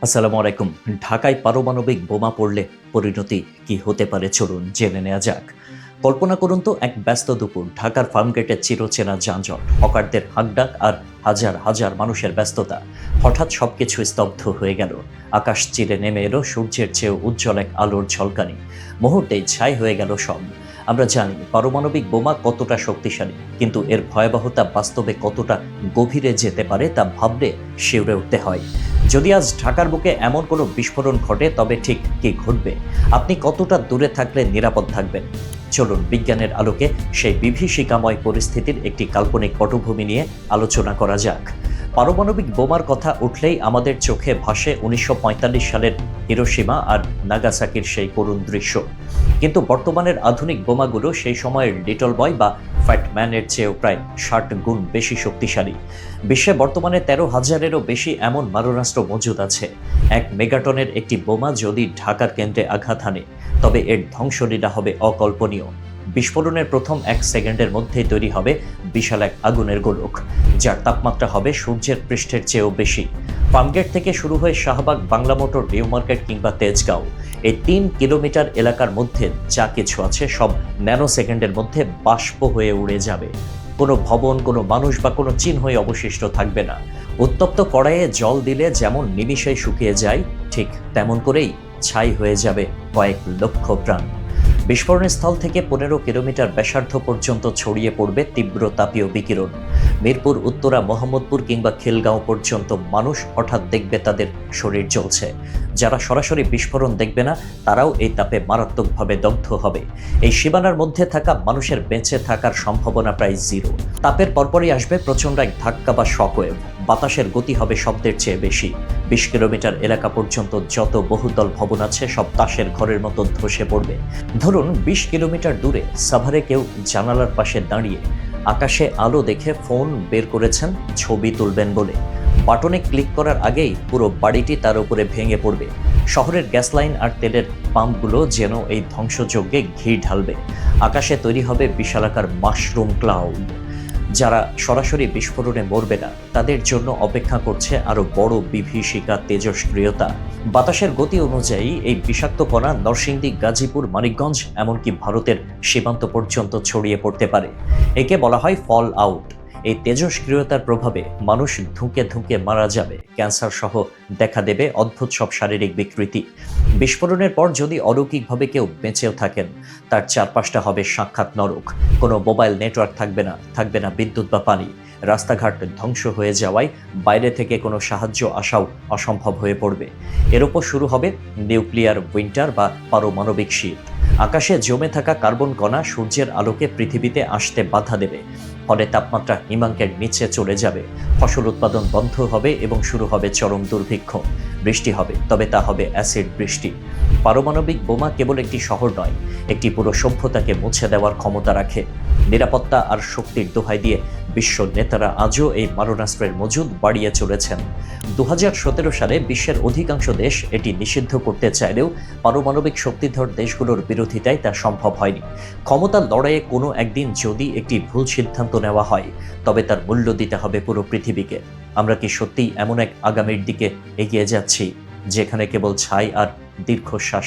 আসসালামু আলাইকুম। ঢাকায় পারমাণবিক বোমা পড়লে পরিণতি কি হতে পারে চলুন জেনে নেওয়া যাক। কল্পনা করুন তো এক ব্যস্ত দুপুর, ঢাকার ফার্মগেটের চিরচেনা যানজট, হকারদের হাঁকডাক আর হাজার হাজার মানুষের ব্যস্ততা। হঠাৎ সবকিছু স্তব্ধ হয়ে গেল। আকাশ চিরে নেমে এলো সূর্যের চেয়েও উজ্জ্বল এক আলোর ঝলকানি। মুহূর্তেই ছাই হয়ে গেল সব। আমরা জানি পারমাণবিক বোমা কতটা শক্তিশালী, কিন্তু এর ভয়াবহতা বাস্তবে কতটা গভীরে যেতে পারে তা ভাবলে শিউরে উঠতে হয়। যদি আজ ঢাকার বুকে এমন কোনো বিস্ফোরণ ঘটে, তবে ঠিক কি ঘটবে? আপনি কতটা দূরে থাকলে নিরাপদ থাকবেন? চলুন বিজ্ঞানের আলোকে সেই বিভীষিকাময় পরিস্থিতির একটি কাল্পনিক পটভূমি নিয়ে আলোচনা করা যাক। পারমাণবিক বোমার কথা উঠলেই আমাদের চোখে ভাসে ১৯৪৫ সালের হিরোশিমা আর নাগাসাকির সেই করুণ দৃশ্য। কিন্তু বর্তমানের আধুনিক বোমাগুলো সেই সময়ের লিটল বয় বা ফ্যাটম্যানের চেয়েও প্রায় ৬০ গুণ বেশি শক্তিশালী। বিশ্বে বর্তমানে ১৩,০০০-এরও বেশি এমন মারণাস্ত্র মজুদ আছে। ১ মেগাটনের একটি বোমা যদি ঢাকার কেন্দ্রে আঘাত হানে, তবে এর ধ্বংসলীলা হবে অকল্পনীয়। বিস্ফোরণের প্রথম ১ সেকেন্ডের মধ্যেই তৈরি হবে বিশাল এক আগুনের গোলক, যার তাপমাত্রা হবে সূর্যের পৃষ্ঠের চেয়েও বেশি। ফার্মগেট থেকে শুরু হয়ে Shahbag, Bangla motor, new market কিংবা তেজগাঁও, এই ৩ কিলোমিটার এলাকার মধ্যে যা কিছু আছে সব ন্যানো সেকেন্ডের মধ্যে বাষ্প হয়ে উড়ে যাবে। কোনো ভবন, কোনো মানুষ বা কোনো চিহ্নই অবশিষ্ট থাকবে না। উত্তপ্ত কড়াইয়ে জল দিলে যেমন নিমিষেই শুকিয়ে যায়, ঠিক তেমন করেই ছাই হয়ে যাবে কয়েক লক্ষ প্রাণ। বিস্ফোরণের স্থল থেকে ১৫ কিলোমিটার ব্যাসার্ধ পর্যন্ত ছড়িয়ে পড়বে তীব্র তাপীয় বিকিরণ। মিরপুর, উত্তরা, মোহাম্মদপুর কিংবা খিলগাঁও পর্যন্ত মানুষ হঠাৎ দেখবে তাদের শরীর জ্বলছে। যারা সরাসরি বিস্ফোরণ দেখবে না, তারাও এই তাপে মারাত্মকভাবে দগ্ধ হবে। এই সীমানার মধ্যে থাকা মানুষের বেঁচে থাকার সম্ভাবনা প্রায় জিরো। তাপের পরপরই আসবে প্রচণ্ড এক ধাক্কা বা শকওয়েভ। বাতাসের গতি হবে শব্দের চেয়ে বেশি। ২০ কিলোমিটার এলাকা পর্যন্ত যত বহুতল ভবন আছে সব তাসের ঘরের মতো ধসে পড়বে। ধরুন ২০ কিলোমিটার দূরে সাভারে কেউ জানালার পাশে দাঁড়িয়ে আকাশে আলো দেখে ফোন বের করেছেন ছবি তুলবেন বলে। বাটনে ক্লিক করার আগেই পুরো বাড়িটি তার উপরে ভেঙে পড়বে। শহরের গ্যাস লাইন আর তেলের পাম্পগুলো যেন এই ধ্বংসযজ্ঞে ঘি ঢালবে। আকাশে তৈরি হবে বিশালাকার মাশরুম ক্লাউড। যারা সরাসরি বিস্ফোরণে মরবে না, তাদের জন্য অপেক্ষা করছে আরও বড় বিভীষিকা তেজস্ক্রিয়তা। বাতাসের গতি অনুযায়ী এই বিষাক্ত কণা নরসিংদী, গাজীপুর, মানিকগঞ্জ, এমনকি ভারতের সীমান্ত পর্যন্ত ছড়িয়ে পড়তে পারে। একে বলা হয় ফল আউট। এই তেজস্ক্রিয়তার প্রভাবে মানুষ ধুঁকে ধুঁকে মারা যাবে। ক্যান্সার সহ দেখা দেবে অদ্ভুত সব শারীরিক বিকৃতি। বিস্ফোরণের পর যদি অলৌকিকভাবে কেউ বেঁচেও থাকেন, তার চারপাশটা হবে সাক্ষাৎ নরক। কোনো মোবাইল নেটওয়ার্ক থাকবে না বিদ্যুৎ বা পানি। রাস্তাঘাট ধ্বংস হয়ে যাওয়ায় বাইরে থেকে কোনো সাহায্য আসাও অসম্ভব হয়ে পড়বে। এর ওপর শুরু হবে নিউক্লিয়ার উইন্টার বা পারমাণবিক শীত। আকাশে জমে থাকা কার্বন কণা সূর্যের আলোকে পৃথিবীতে আসতে বাধা দেবে। ফলে তাপমাত্রা হিমাঙ্কের নিচে চলে যাবে। ফসল উৎপাদন বন্ধ হবে এবং শুরু হবে চরম দুর্ভিক্ষ। বৃষ্টি হবে, তবে তা হবে অ্যাসিড বৃষ্টি। পারমাণবিক বোমা কেবল একটি শহর নয়, একটি পুরো সভ্যতাকে মুছে দেওয়ার ক্ষমতা রাখে। নিরাপত্তা আর শক্তির দোহাই দিয়ে বিশ্ব নেতারা আজও এই মারণাস্ত্রের মজুদ বাড়িয়ে চলেছেন। ২০১৭ সালে বিশ্বের অধিকাংশ দেশ এটি নিষিদ্ধ করতে চাইলেও পারমাণবিক শক্তিধর দেশগুলোর বিরোধিতায় তা সম্ভব হয়নি। ক্ষমতার লড়াইয়ে কোনো একদিন যদি একটি ভুল সিদ্ধান্ত নেওয়া হয়, তবে তার মূল্য দিতে হবে পুরো পৃথিবীকে। আমরা কি সত্যিই এমন এক আগামীর দিকে এগিয়ে যাচ্ছি, যেখানে কেবল ছাই আর দীর্ঘশ্বাস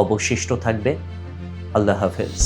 অবশিষ্ট থাকবে? আল্লাহ হাফেজ।